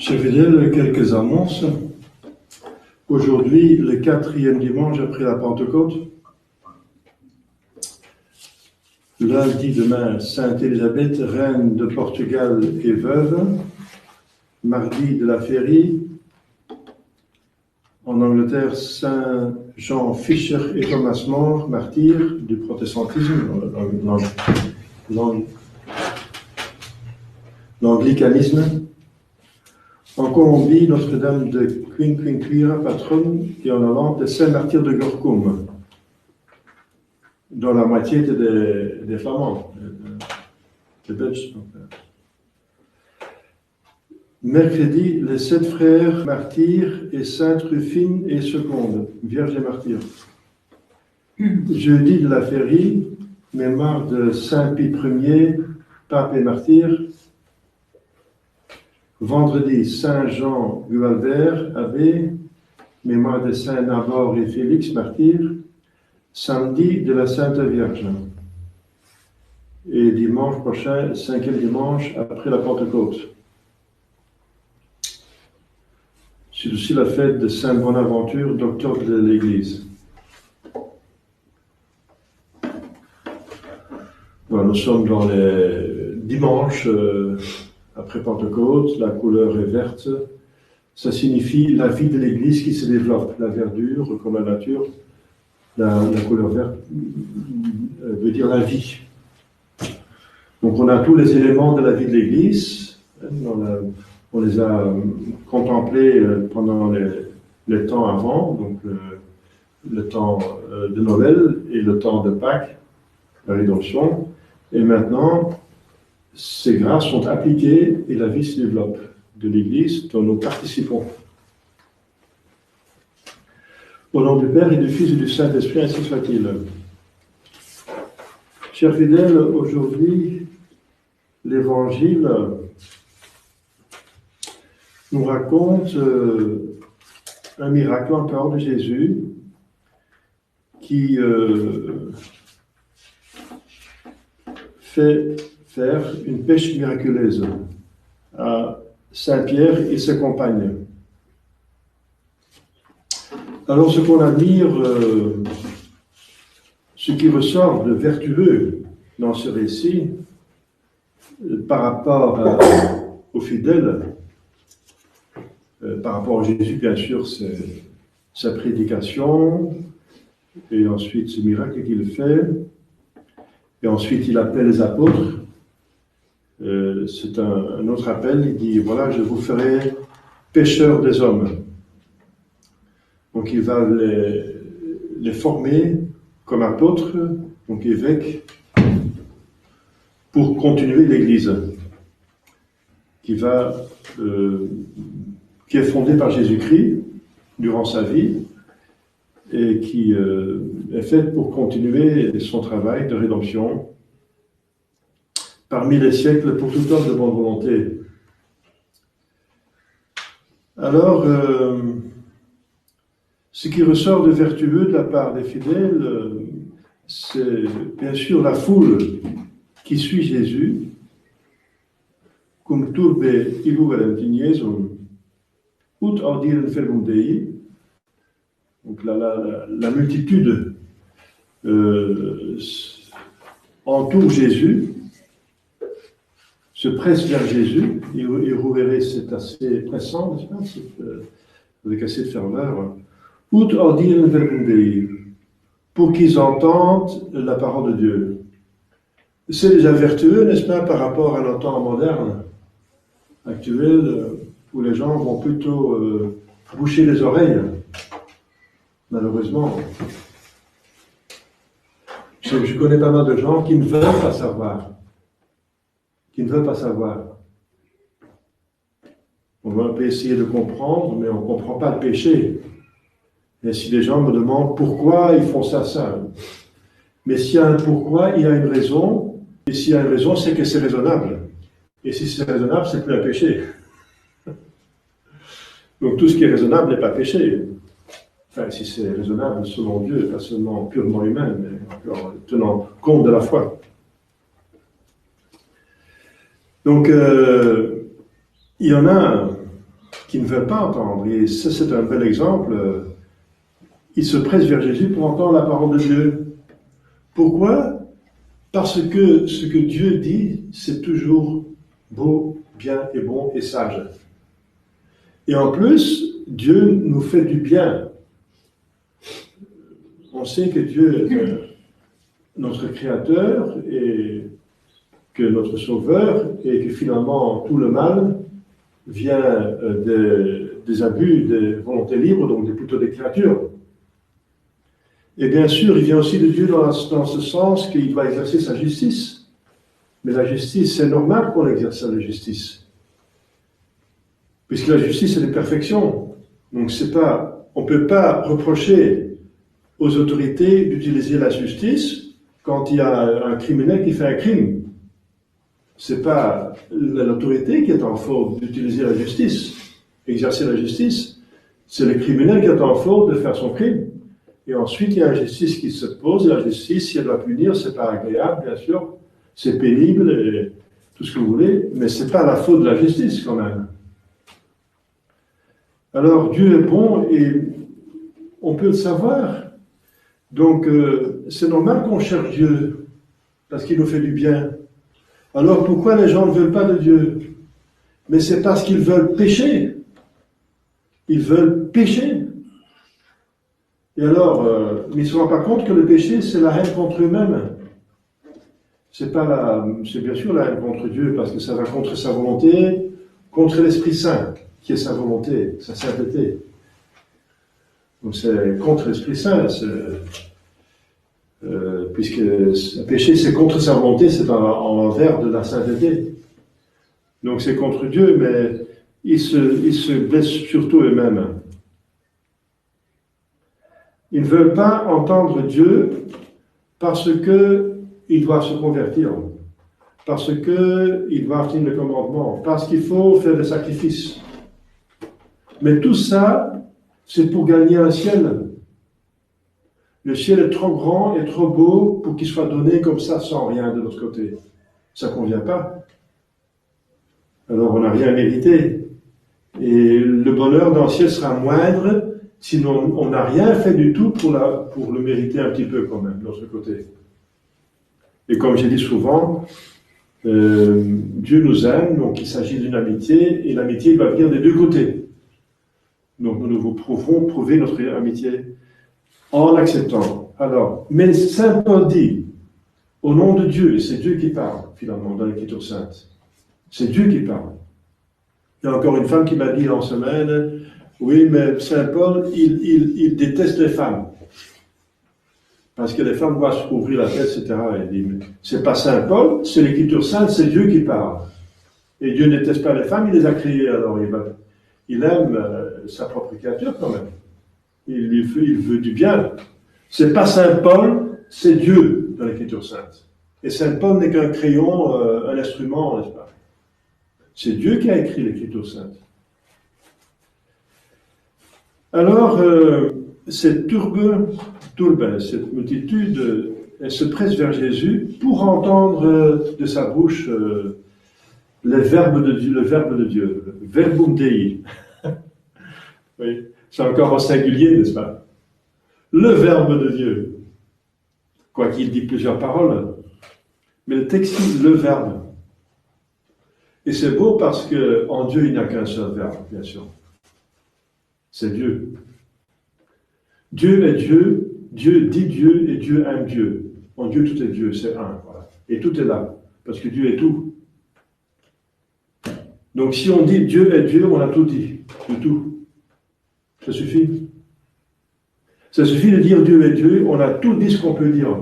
Chers fidèles, quelques annonces. Aujourd'hui, le 4e dimanche après la Pentecôte. Lundi demain, Sainte Élisabeth, reine de Portugal et veuve. Mardi de la Féerie. En Angleterre, Saint Jean Fisher et Thomas More, martyrs du protestantisme, l'anglicanisme. En Colombie, Notre-Dame de Quinquinquira, patronne, et en Hollande, les saints martyrs de Gorkum, dont la moitié étaient des Flamands, des Belges. Mercredi, les 7 frères martyrs et sainte Rufine et Seconde, vierge et martyrs. Jeudi de la Féerie, mémoire de Saint Pie Ier, pape et martyr. Vendredi, Saint Jean Gualbert, abbé, mémoire de Saint Nabor et Félix, martyrs. Samedi, de la Sainte Vierge. Et dimanche prochain, 5e dimanche après la Pentecôte. C'est aussi la fête de Saint Bonaventure, docteur de l'Église. Voilà, nous sommes dans les dimanches après Pentecôte, la couleur est verte. Ça signifie la vie de l'Église qui se développe. La verdure, comme la nature, la couleur verte veut dire la vie. Donc on a tous les éléments de la vie de l'Église. On les a contemplés pendant les temps avant, donc le temps de Noël et le temps de Pâques, la rédemption. Et maintenant, ces grâces sont appliquées et la vie se développe de l'Église dont nous participons. Au nom du Père et du Fils et du Saint-Esprit, ainsi soit-il. Chers fidèles, aujourd'hui, l'Évangile nous raconte un miracle encore de Jésus qui fait faire une pêche miraculeuse à Saint-Pierre et ses compagnes. Alors ce qu'on admire, ce qui ressort de vertueux dans ce récit, par rapport aux fidèles, par rapport à Jésus, bien sûr, c'est sa prédication, et ensuite ce miracle qu'il fait, et ensuite il appelle les apôtres. C'est un autre appel, il dit, voilà, je vous ferai pêcheurs des hommes. Donc il va les former comme apôtres, donc évêques, pour continuer l'Église, qui est fondée par Jésus-Christ durant sa vie, et qui est faite pour continuer son travail de rédemption parmi les siècles pour tout homme de bonne volonté. Alors, ce qui ressort de vertueux de la part des fidèles, c'est bien sûr la foule qui suit Jésus, cum turbe illugerent in Jesum, ut audiren verbum Dei. Donc la multitude entoure Jésus, se presse vers Jésus, et vous verrez, c'est assez pressant, n'est-ce pas, avec assez de ferveur. Ut audiren verbum Dei, pour qu'ils entendent la parole de Dieu. C'est déjà vertueux, n'est-ce pas, par rapport à notre temps moderne, actuel, où les gens vont plutôt boucher les oreilles, malheureusement. Je connais pas mal de gens qui ne veulent pas savoir. On va un peu essayer de comprendre, mais on ne comprend pas le péché. Et si les gens me demandent pourquoi ils font ça. Mais s'il y a un pourquoi, il y a une raison. Et s'il y a une raison, c'est que c'est raisonnable. Et si c'est raisonnable, c'est plus un péché. Donc tout ce qui est raisonnable n'est pas péché. Enfin, si c'est raisonnable selon Dieu, pas seulement purement humain, mais en tenant compte de la foi. Donc, il y en a qui ne veulent pas entendre. Et ça, c'est un bel exemple. Ils se pressent vers Jésus pour entendre la parole de Dieu. Pourquoi? Parce que ce que Dieu dit, c'est toujours beau, bien et bon et sage. Et en plus, Dieu nous fait du bien. On sait que Dieu est notre Créateur et que notre Sauveur, et que finalement tout le mal vient des abus des volontés libres, donc plutôt des créatures. Et bien sûr, il vient aussi de Dieu dans ce sens qu'il va exercer sa justice. Mais la justice, c'est normal qu'on exerce la justice. Puisque la justice, c'est la perfection. Donc on ne peut pas reprocher aux autorités d'utiliser la justice quand il y a un criminel qui fait un crime. C'est pas l'autorité qui est en faute d'utiliser la justice, exercer la justice. C'est le criminel qui est en faute de faire son crime. Et ensuite, il y a la justice qui se pose, et la justice, si elle doit punir, c'est pas agréable, bien sûr, c'est pénible, et tout ce que vous voulez, mais c'est pas la faute de la justice, quand même. Alors, Dieu est bon, et on peut le savoir. Donc, c'est normal qu'on cherche Dieu, parce qu'il nous fait du bien. Alors, pourquoi les gens ne veulent pas de Dieu? Mais c'est parce qu'ils veulent pécher. Ils veulent pécher. Et alors, ils ne se rendent pas compte que le péché, c'est la haine contre eux-mêmes. C'est bien sûr la haine contre Dieu, parce que ça va contre sa volonté, contre l'Esprit Saint, qui est sa volonté, sa sainteté. Donc c'est contre l'Esprit Saint, puisque le péché, c'est contre sa volonté, c'est envers de la sainteté. Donc c'est contre Dieu, mais ils se blessent surtout eux-mêmes. Ils ne veulent pas entendre Dieu parce qu'ils doivent se convertir, parce qu'ils doivent tenir le commandement, parce qu'il faut faire des sacrifices. Mais tout ça, c'est pour gagner un ciel. Le ciel est trop grand et trop beau pour qu'il soit donné comme ça sans rien de l'autre côté. Ça ne convient pas. Alors on n'a rien mérité. Et le bonheur dans le ciel sera moindre. Sinon, on n'a rien fait du tout pour le mériter un petit peu quand même, de l'autre côté. Et comme j'ai dit souvent, Dieu nous aime, donc il s'agit d'une amitié, et l'amitié doit venir des deux côtés. Donc nous vous prouver notre amitié en l'acceptant. Alors, mais Saint Paul dit, au nom de Dieu, et c'est Dieu qui parle, finalement, dans l'Écriture sainte. C'est Dieu qui parle. Il y a encore une femme qui m'a dit en semaine, oui, mais Saint Paul, il déteste les femmes. Parce que les femmes doivent se couvrir la tête, etc. Il dit, c'est pas Saint Paul, c'est l'Écriture sainte, c'est Dieu qui parle. Et Dieu ne déteste pas les femmes, il les a créées, alors il aime sa propre créature quand même. Il veut du bien. C'est pas Saint Paul, c'est Dieu dans l'Écriture sainte. Et Saint Paul n'est qu'un crayon, un instrument, n'est-ce pas? C'est Dieu qui a écrit l'Écriture sainte. Alors, cette cette multitude, elle se presse vers Jésus pour entendre de sa bouche le verbe de Dieu, verbum Dei. Oui, c'est encore en singulier, n'est-ce pas? Le verbe de Dieu. Quoiqu'il dit plusieurs paroles, mais le texte dit le verbe. Et c'est beau parce qu'en Dieu, il n'y a qu'un seul verbe, bien sûr. C'est Dieu. Dieu est Dieu, Dieu dit Dieu et Dieu aime Dieu. En Dieu, tout est Dieu, c'est un. Voilà. Et tout est là, parce que Dieu est tout. Donc si on dit Dieu est Dieu, on a tout dit, de tout. Ça suffit. Ça suffit de dire Dieu est Dieu, on a tout dit ce qu'on peut dire.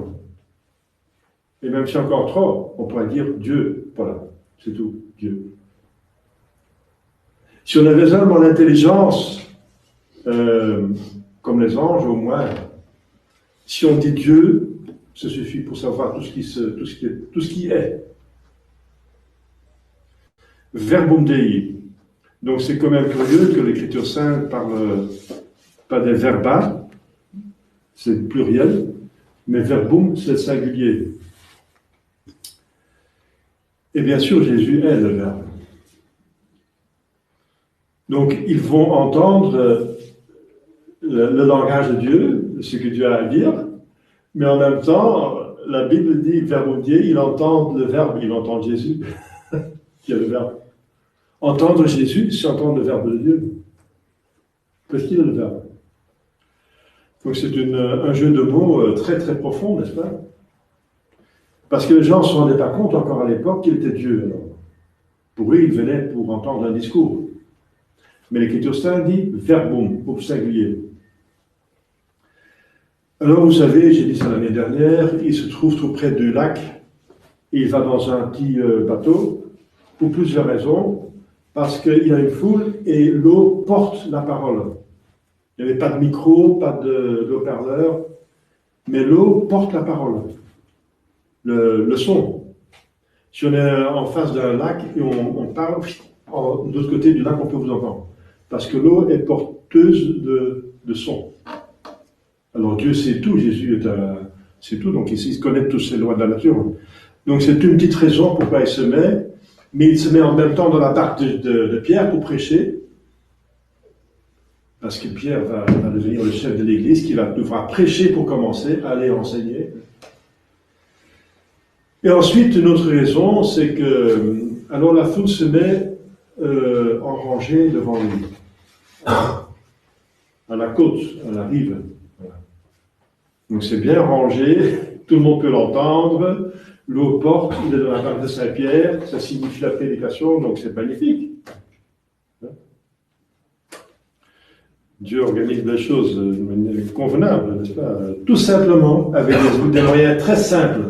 Et même si encore trop, on pourrait dire Dieu, voilà, c'est tout, Dieu. Si on avait seulement l'intelligence, comme les anges au moins, si on dit Dieu, ça suffit pour savoir tout ce qui est. Verbum Dei. Donc c'est quand même curieux que l'Écriture sainte parle pas des verbas, c'est le pluriel, mais verbum, c'est le singulier. Et bien sûr, Jésus est le Verbe. Donc, ils vont entendre le langage de Dieu, ce que Dieu a à dire, mais en même temps, la Bible dit, verbaudier, ils entendent le verbe, ils entendent Jésus, qui est le verbe. Entendre Jésus, c'est entendre le verbe de Dieu, parce qu'il est le verbe. Donc c'est un jeu de mots très très profond, n'est-ce pas? Parce que les gens ne se rendaient pas compte encore à l'époque qu'il était Dieu. Alors, pour eux, ils venaient pour entendre un discours. Mais l'Écriture sainte dit verbum, au singulier. Alors vous savez, j'ai dit ça l'année dernière, il se trouve tout près du lac, et il va dans un petit bateau, pour plusieurs raisons, parce qu'il y a une foule et l'eau porte la parole. Il n'y avait pas de micro, pas de haut-parleur, mais l'eau porte la parole, le son. Si on est en face d'un lac et on parle, de l'autre côté du lac, on peut vous entendre. Parce que l'eau est porteuse de son. Alors Dieu sait tout, Jésus c'est tout, donc il connaît toutes ces lois de la nature. Donc c'est une petite raison pourquoi il se met, mais il se met en même temps dans la barque de Pierre pour prêcher, parce que Pierre va devenir le chef de l'Église, qui devra prêcher pour commencer, aller enseigner. Et ensuite, une autre raison, c'est que alors la foule se met en rangée devant lui, à la côte, à la rive. Voilà. Donc c'est bien rangé, tout le monde peut l'entendre, l'eau porte, il est dans la barque de Saint-Pierre, ça signifie la prédication, donc c'est magnifique. Dieu organise les choses de manière convenable, n'est-ce pas? Tout simplement, avec des moyens très simples.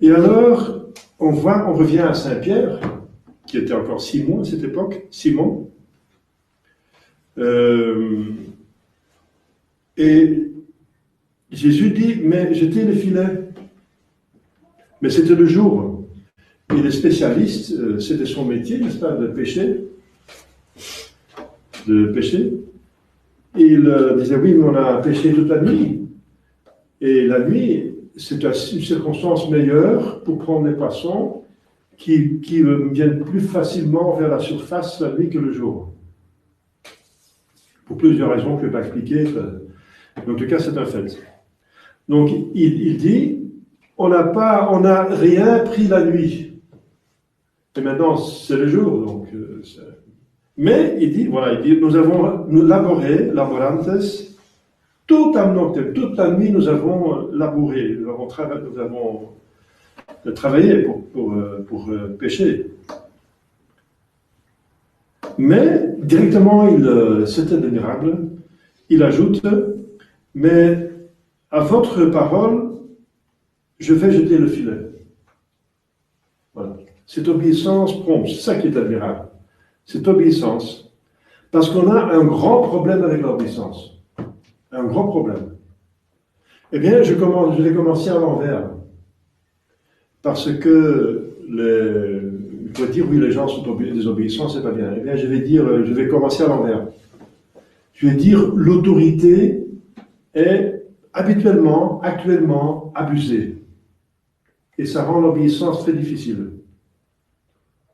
Et alors, on revient à Saint-Pierre, qui était encore Simon à cette époque, Simon. Et Jésus dit, mais jetez les filets. Mais c'était le jour. Et les spécialistes, c'était son métier, n'est-ce pas, de pêcher. Et il disait, oui, mais on a pêché toute la nuit. Et la nuit, c'est une circonstance meilleure pour prendre les poissons qui viennent plus facilement vers la surface la nuit que le jour. Pour plusieurs raisons que je ne vais pas expliquer. Mais en tout cas, c'est un fait. Donc, il dit, on n'a rien pris la nuit. Et maintenant, c'est le jour. Donc, mais il dit, nous avons laboré, laborantes, toute la nuit, nous avons labouré, nous avons travaillé pour pêcher. Mais, directement, c'est admirable, il ajoute, mais à votre parole, je vais jeter le filet. Voilà. Cette obéissance prompte, c'est ça qui est admirable. Cette obéissance. Parce qu'on a un grand problème avec l'obéissance. Un grand problème. Eh bien, je vais commencer à l'envers. Parce que, il faut dire, oui, les gens sont désobéissants, c'est pas bien. Eh bien, je vais commencer à l'envers. Je vais dire, l'autorité est actuellement abusée. Et ça rend l'obéissance très difficile.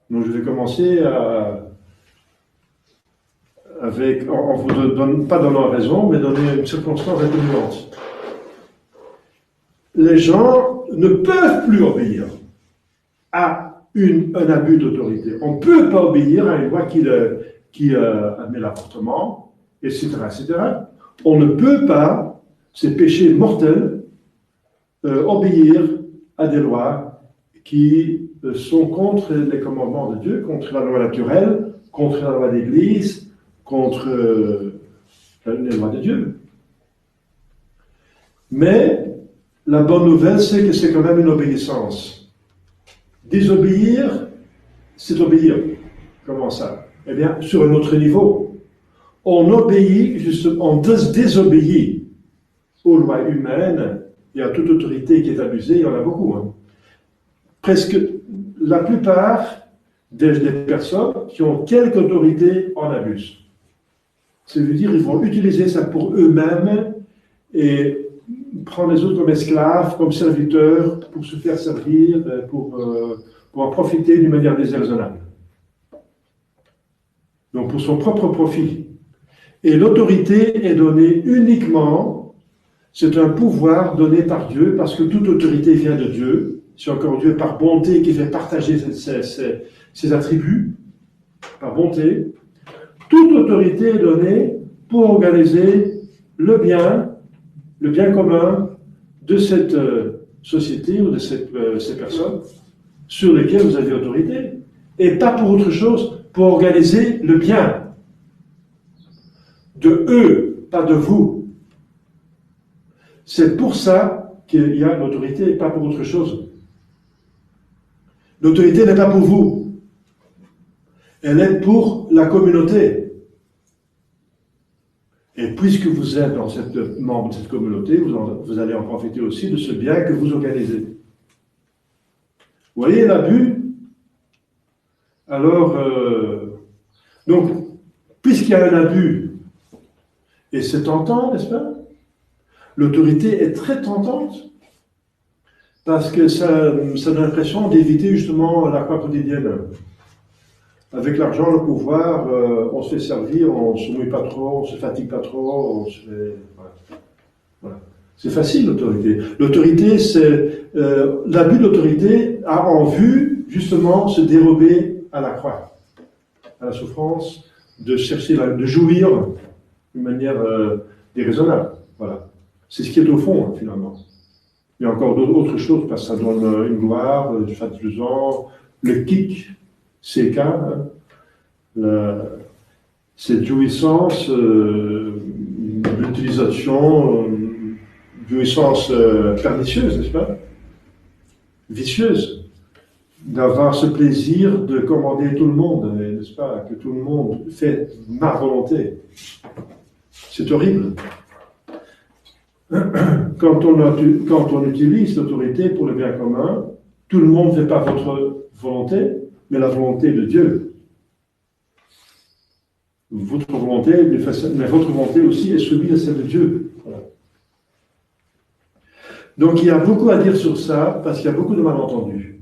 Donc, je vais commencer en vous pas donnant raison, mais donner une circonstance atténuante. Les gens ne peuvent plus obéir à un abus d'autorité. On ne peut pas obéir à une loi qui admet l'avortement, etc., etc. On ne peut pas, c'est péché mortel, obéir à des lois qui sont contre les commandements de Dieu, contre la loi naturelle, contre la loi d'Église, contre les lois de Dieu. Mais la bonne nouvelle, c'est que c'est quand même une obéissance. Désobéir, c'est obéir. Comment ça? Eh bien, sur un autre niveau. On obéit, on désobéit aux lois humaines et à toute autorité qui est abusée, il y en a beaucoup. Hein. Presque la plupart des personnes qui ont quelque autorité en abusent. Ça veut dire qu'ils vont utiliser ça pour eux-mêmes et prendre les autres comme esclaves, comme serviteurs, pour se faire servir, pour en profiter d'une manière déraisonnable. donc pour son propre profit. Et l'autorité est donnée uniquement, c'est un pouvoir donné par Dieu, parce que toute autorité vient de Dieu. C'est encore Dieu par bonté qui fait partager ses attributs, par bonté. Toute autorité est donnée pour organiser le bien commun de cette société ou de ces personnes sur lesquelles vous avez autorité. Et pas pour autre chose, pour organiser le bien de eux, pas de vous. C'est pour ça qu'il y a l'autorité et pas pour autre chose. L'autorité n'est pas pour vous. Elle est pour la communauté. Et puisque vous êtes membre de cette communauté, vous allez en profiter aussi de ce bien que vous organisez. Vous voyez l'abus? Alors, donc, puisqu'il y a un abus, et c'est tentant, n'est-ce pas? L'autorité est très tentante, parce que ça donne l'impression d'éviter justement la croix quotidienne. Avec l'argent, le pouvoir, on se fait servir, on ne se mouille pas trop, on ne se fatigue pas trop, on se fait... Voilà. C'est facile, l'autorité. L'autorité, c'est... l'abus de l'autorité a en vue, justement, se dérober à la croix, à la souffrance, de chercher, de jouir d'une manière déraisonnable. Voilà. C'est ce qui est au fond, finalement. Il y a encore d'autres choses, parce que ça donne une gloire, du fatigant, le kick, CK, hein, cette jouissance, l'utilisation, jouissance pernicieuse, n'est-ce pas? Vicieuse, d'avoir ce plaisir de commander tout le monde, n'est-ce pas? Que tout le monde fait ma volonté. C'est horrible. Quand on utilise l'autorité pour le bien commun, tout le monde ne fait pas votre volonté, mais la volonté de Dieu. Votre volonté, mais votre volonté aussi est soumise à celle de Dieu. Voilà. Donc il y a beaucoup à dire sur ça, parce qu'il y a beaucoup de malentendus.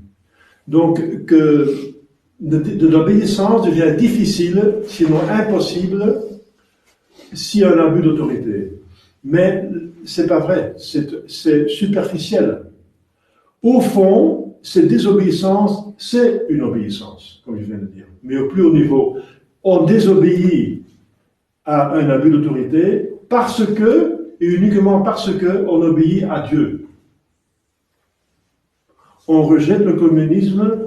Donc que de l'obéissance devient difficile, sinon impossible, s'il y a un abus d'autorité. Mais c'est pas vrai, c'est superficiel. Au fond, cette désobéissance, c'est une obéissance, comme je viens de dire, mais au plus haut niveau. On désobéit à un abus d'autorité parce que, et uniquement parce que, on obéit à Dieu. On rejette le communisme,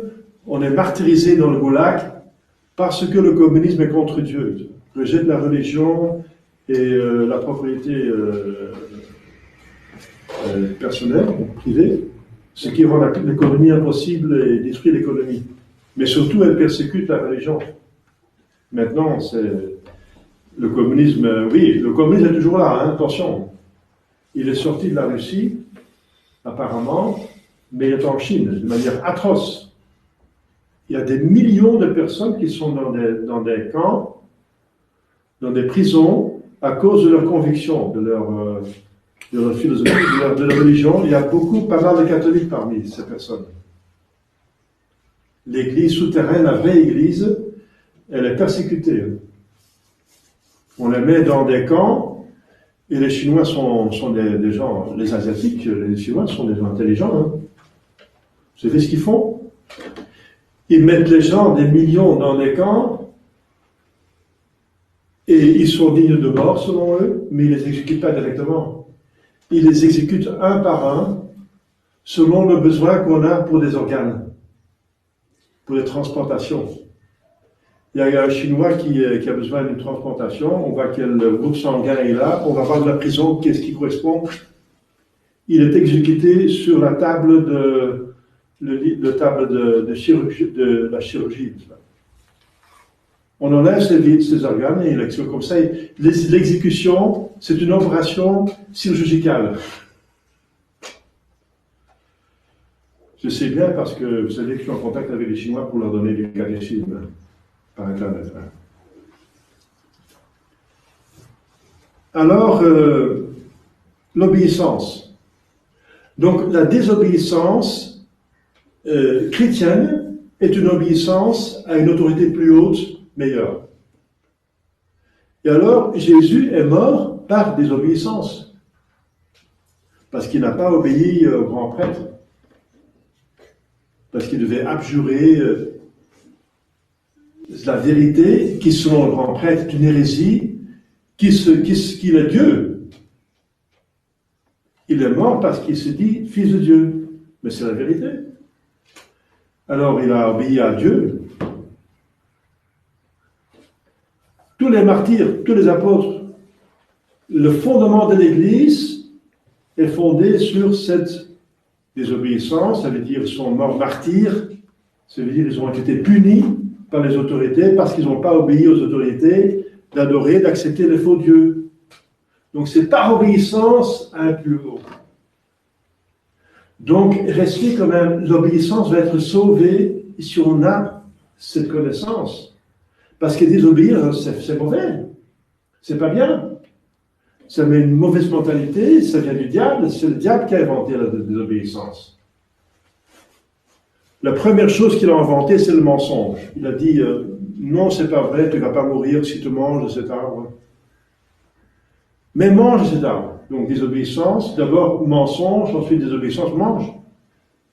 on est martyrisé dans le goulag parce que le communisme est contre Dieu. On rejette la religion et la propriété personnelle, privée, ce qui rend l'économie impossible et détruit l'économie. Mais surtout, elle persécute la religion. Maintenant, c'est le communisme. Oui, le communisme est toujours là, hein, attention. Il est sorti de la Russie, apparemment, mais il est en Chine, de manière atroce. Il y a des millions de personnes qui sont dans des camps, dans des prisons, à cause de leur conviction, de leur philosophie, de leur religion. Il y a pas mal de catholiques parmi ces personnes. L'église souterraine, la vraie église, elle est persécutée. On les met dans des camps, et les Chinois sont des gens, les Asiatiques, les Chinois sont des gens intelligents. Hein. Vous savez ce qu'ils font? Ils mettent les gens, des millions, dans des camps, et ils sont dignes de mort selon eux, mais ils ne les exécutent pas directement. Ils les exécutent un par un, selon le besoin qu'on a pour des organes, pour les transplantations. Il y a un Chinois qui a besoin d'une transplantation, on voit quel groupe sanguin il a, on va voir de la prison qu'est-ce qui correspond. Il est exécuté sur la table de chirurgie, de la chirurgie. On enlève ses organes et il exécute comme ça. L'exécution, c'est une opération chirurgicale. Je sais bien parce que vous savez que je suis en contact avec les Chinois pour leur donner du catéchisme par Internet. Alors, l'obéissance. Donc, la désobéissance chrétienne est une obéissance à une autorité plus haute, meilleure. Et alors, Jésus est mort par désobéissance. Parce qu'il n'a pas obéi au grand prêtre. Parce qu'il devait abjurer la vérité qui, selon le grand prêtre, est une hérésie, qu'il est Dieu. Il est mort parce qu'il se dit fils de Dieu. Mais c'est la vérité. Alors il a obéi à Dieu. Tous les martyrs, tous les apôtres, le fondement de l'Église est fondé sur cette désobéissance. Ça veut dire qu'ils sont morts martyrs. Ça veut dire qu'ils ont été punis par les autorités parce qu'ils n'ont pas obéi aux autorités d'adorer, d'accepter les faux dieux. Donc c'est par obéissance à un plus haut. Donc restez quand même, l'obéissance va être sauvée si on a cette connaissance. Parce que désobéir, c'est mauvais. C'est pas bien. Ça met une mauvaise mentalité, ça vient du diable, c'est le diable qui a inventé la désobéissance. La première chose qu'il a inventée, c'est le mensonge. Il a dit, non, c'est pas vrai, tu ne vas pas mourir si tu manges de cet arbre. Mais mange de cet arbre. Donc désobéissance, d'abord mensonge, ensuite désobéissance, mange.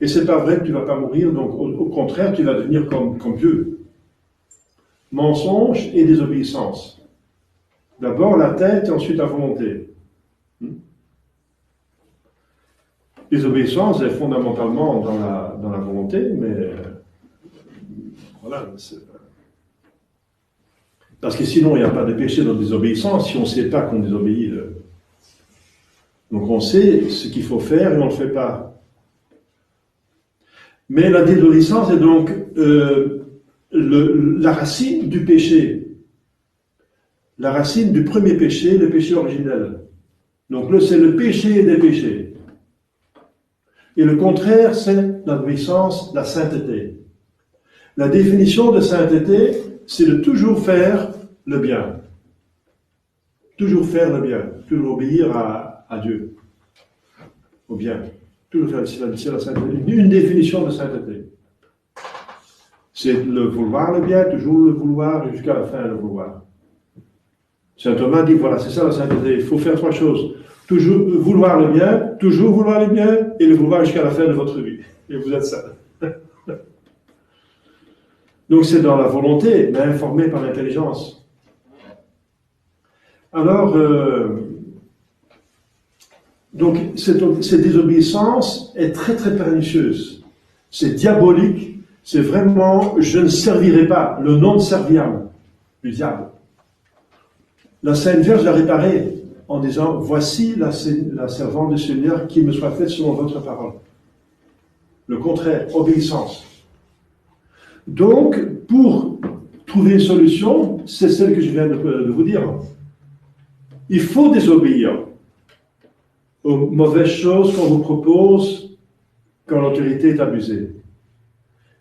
Et c'est pas vrai que tu ne vas pas mourir, donc au contraire, tu vas devenir comme Dieu. Mensonge et désobéissance. D'abord la tête et ensuite la volonté. Désobéissance est fondamentalement dans la volonté, mais voilà. Parce que sinon, il n'y a pas de péché dans la désobéissance si on ne sait pas qu'on désobéit. Donc on sait ce qu'il faut faire et on ne le fait pas. Mais la désobéissance est donc la racine du péché. La racine du premier péché, le péché originel. Donc là, c'est le péché des péchés. Et le contraire, c'est l'obéissance, la sainteté. La définition de sainteté, c'est de toujours faire le bien. Toujours faire le bien. Toujours obéir à Dieu. Au bien. Toujours faire, c'est la sainteté. Une définition de sainteté. C'est le vouloir le bien, toujours le vouloir, jusqu'à la fin le vouloir. Saint Thomas dit, voilà, c'est ça la sainteté. Il faut faire trois choses. Toujours vouloir le bien, toujours vouloir le bien, et le vouloir jusqu'à la fin de votre vie. Et vous êtes ça. Donc c'est dans la volonté, mais informé par l'intelligence. Alors, donc cette désobéissance est très très pernicieuse. C'est diabolique, c'est vraiment, je ne servirai pas, le non serviable du diable. La Sainte Vierge l'a réparé en disant, voici la servante du Seigneur qui me soit faite selon votre parole. Le contraire, obéissance. Donc, pour trouver une solution, c'est celle que je viens de vous dire. Il faut désobéir aux mauvaises choses qu'on vous propose quand l'autorité est abusée.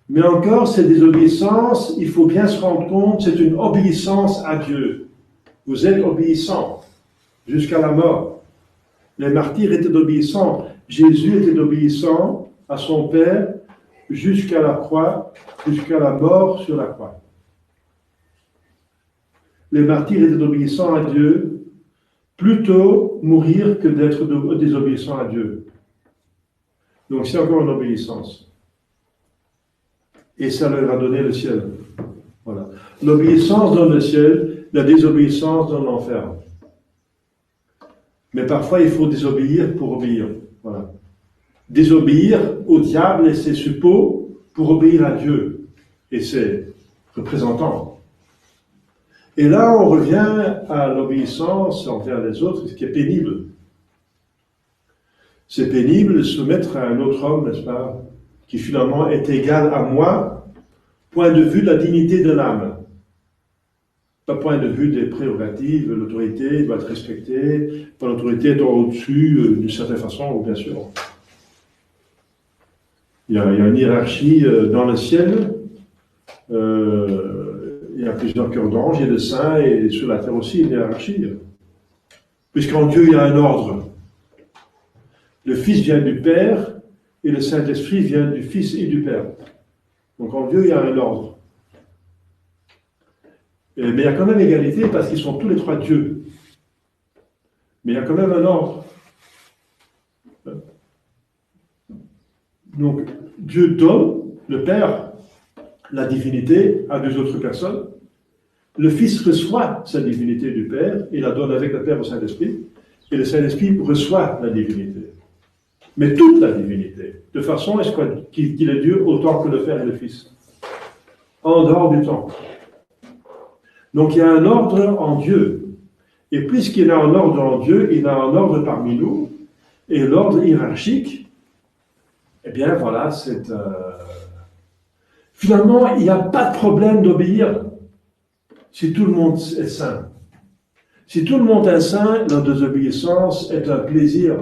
Mais encore, cette désobéissance, il faut bien se rendre compte, c'est une obéissance à Dieu. Vous êtes obéissant jusqu'à la mort. Les martyrs étaient obéissants. Jésus était obéissant à son Père jusqu'à la croix, jusqu'à la mort sur la croix. Les martyrs étaient obéissants à Dieu, plutôt mourir que d'être désobéissants à Dieu. Donc c'est encore une obéissance. Et ça leur a donné le ciel. Voilà. L'obéissance donne le ciel, la désobéissance donne l'enfer. Mais parfois il faut désobéir pour obéir. Voilà. Désobéir au diable et ses suppôts pour obéir à Dieu et ses représentants. Et là, on revient à l'obéissance envers les autres, ce qui est pénible. C'est pénible de se mettre à un autre homme, n'est-ce pas, qui finalement est égal à moi, point de vue de la dignité de l'âme. Pas point de vue des prérogatives, l'autorité doit être respectée, l'autorité est au-dessus d'une certaine façon, bien sûr. Il y a une hiérarchie dans le ciel, il y a plusieurs cœurs d'anges, il y a des saints, et sur la terre aussi, une hiérarchie. Puisqu'en Dieu, il y a un ordre. Le Fils vient du Père, et le Saint-Esprit vient du Fils et du Père. Donc en Dieu, il y a un ordre. Mais il y a quand même égalité parce qu'ils sont tous les trois Dieu. Mais il y a quand même un ordre. Donc, Dieu donne, le Père, la divinité à deux autres personnes. Le Fils reçoit sa divinité du Père et la donne avec le Père au Saint-Esprit. Et le Saint-Esprit reçoit la divinité. Mais toute la divinité, de façon à ce qu'il est Dieu autant que le Père et le Fils. En dehors du temps. Donc il y a un ordre en Dieu. Et puisqu'il y a un ordre en Dieu, il y a un ordre parmi nous. Et l'ordre hiérarchique, eh bien voilà, c'est... Finalement, il n'y a pas de problème d'obéir si tout le monde est saint. Si tout le monde est saint, la désobéissance est un plaisir.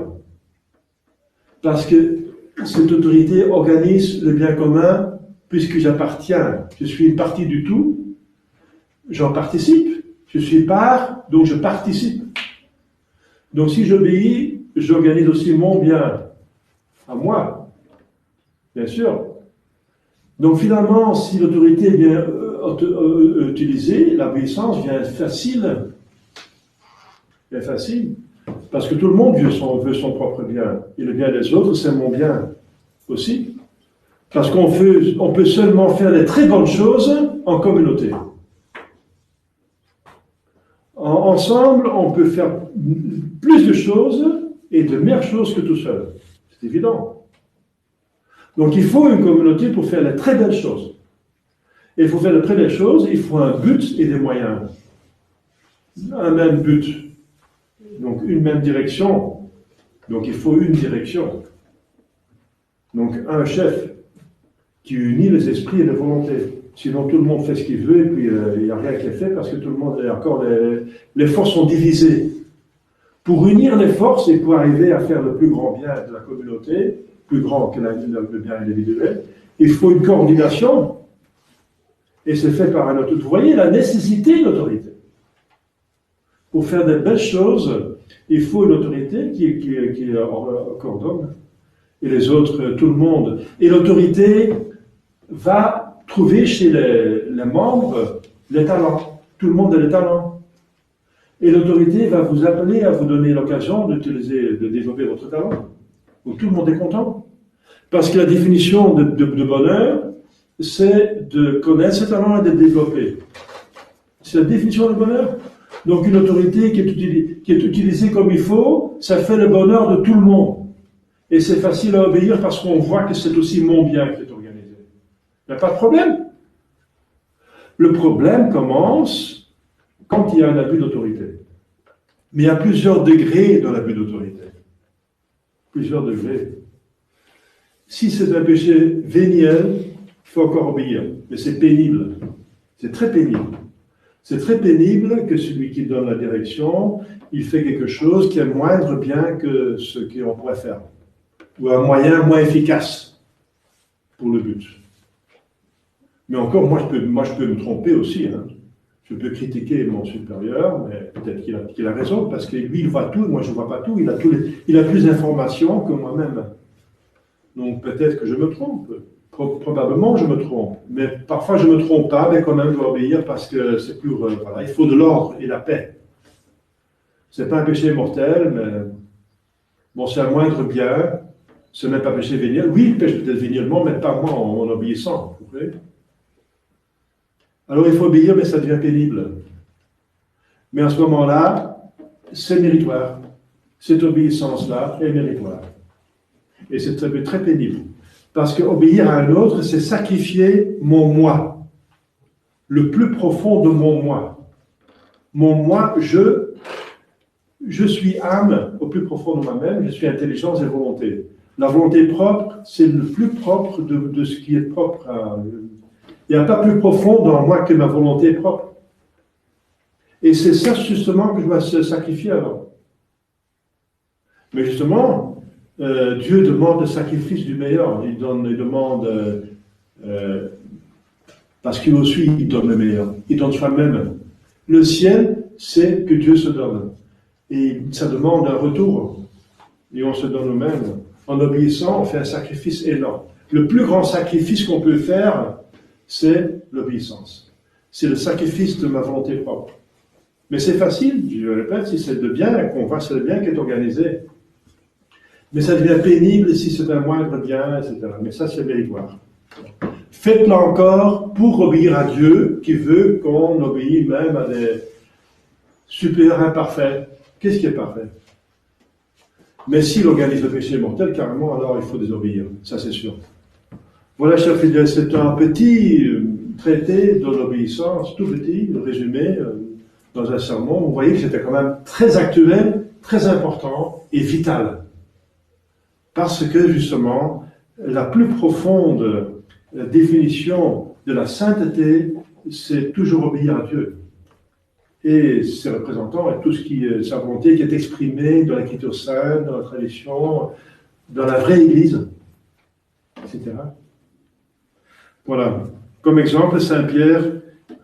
Parce que cette autorité organise le bien commun, puisque j'appartiens, je suis une partie du tout, j'en participe. Je suis part, donc je participe. Donc si j'obéis, j'organise aussi mon bien à moi, bien sûr. Donc finalement, si l'autorité est bien utilisée, l'obéissance vient facile. Bien facile. Parce que tout le monde veut son propre bien. Et le bien des autres, c'est mon bien aussi. Parce qu'on peut seulement faire des très bonnes choses en communauté. Ensemble, on peut faire plus de choses et de meilleures choses que tout seul. C'est évident. Donc il faut une communauté pour faire les très belles choses. Et il faut faire de très belles choses, il faut un but et des moyens. Un même but. Donc une même direction. Donc il faut une direction. Donc un chef qui unit les esprits et les volontés. Sinon tout le monde fait ce qu'il veut et puis il n'y a rien qui est fait parce que tout le monde, encore les forces sont divisées. Pour unir les forces et pour arriver à faire le plus grand bien de la communauté, plus grand que le bien individuel, il faut une coordination. Et c'est fait par un autre. Vous voyez la nécessité de l'autorité. Pour faire de belles choses, il faut une autorité qui coordonne. Et les autres, tout le monde. Et l'autorité va trouver chez les membres les talents. Tout le monde a les talents. Et l'autorité va vous appeler à vous donner l'occasion de développer votre talent. Donc tout le monde est content. Parce que la définition de bonheur, c'est de connaître ses talents et de les développer. C'est la définition de bonheur. Donc une autorité qui est utilisée comme il faut, ça fait le bonheur de tout le monde. Et c'est facile à obéir parce qu'on voit que c'est aussi mon bien qui est organisé. Il n'y a pas de problème. Le problème commence quand il y a un abus d'autorité. Mais il y a plusieurs degrés dans l'abus d'autorité. Plusieurs degrés. Si c'est un péché véniel, il faut encore obéir. Mais c'est pénible. C'est très pénible. C'est très pénible que celui qui donne la direction, il fait quelque chose qui est moindre bien que ce qu'on pourrait faire. Ou un moyen moins efficace pour le but. Mais encore, moi je peux me tromper aussi. Hein. Je peux critiquer mon supérieur, mais peut-être qu'il a raison, parce que lui, il voit tout, moi je ne vois pas tout. Il a plus d'informations que moi-même. Donc peut-être que je me trompe. Probablement je me trompe. Mais parfois je ne me trompe pas, mais quand même je dois obéir parce que c'est plus... voilà, il faut de l'ordre et la paix. Ce n'est pas un péché mortel, mais... Bon, c'est un moindre bien. Ce n'est pas un péché véniel. Oui, il pêche peut-être véniellement, mais pas moi en obéissant. Vous voyez ? Alors il faut obéir, mais ça devient pénible. Mais à ce moment-là, c'est méritoire. Cette obéissance-là est méritoire. Et c'est très, très pénible. Parce qu'obéir à un autre, c'est sacrifier mon moi. Le plus profond de mon moi. Mon moi, je suis âme au plus profond de moi-même, je suis intelligence et volonté. La volonté propre, c'est le plus propre de ce qui est propre à... Il n'y a pas plus profond dans moi que ma volonté propre. Et c'est ça justement que je dois sacrifier alors. Mais justement, Dieu demande le sacrifice du meilleur. Il demande, parce qu'il aussi il donne le meilleur. Il donne soi-même. Le ciel, c'est que Dieu se donne. Et ça demande un retour. Et on se donne nous-mêmes. En obéissant, on fait un sacrifice énorme. Le plus grand sacrifice qu'on peut faire, c'est l'obéissance. C'est le sacrifice de ma volonté propre. Mais c'est facile, je le répète, si c'est le bien, qu'on voit c'est le bien qui est organisé. Mais ça devient pénible si c'est un moindre bien, etc. Mais ça, c'est méritoire. Faites-le encore pour obéir à Dieu, qui veut qu'on obéisse même à des supérieurs imparfaits. Qu'est-ce qui est parfait? Mais s'il organise le péché mortel, carrément, alors il faut désobéir. Ça, c'est sûr. Voilà, chers fidèles, c'est un petit traité de l'obéissance, tout petit, résumé dans un sermon. Vous voyez que c'était quand même très actuel, très important et vital. Parce que, justement, la plus profonde définition de la sainteté, c'est toujours obéir à Dieu. Et ses représentants, et tout ce qui est sa volonté qui est exprimée dans l'Écriture sainte, dans la tradition, dans la vraie Église, etc. Voilà. Comme exemple, Saint Pierre,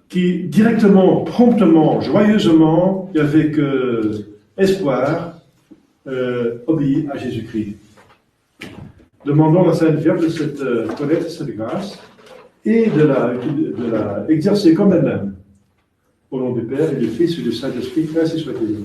qui directement, promptement, joyeusement, et avec espoir, obéit à Jésus-Christ. Demandons à la Sainte Vierge de connaître cette grâce et de la exercer comme elle-même. Au nom du Père et du Fils et du Saint-Esprit, ainsi soit-il.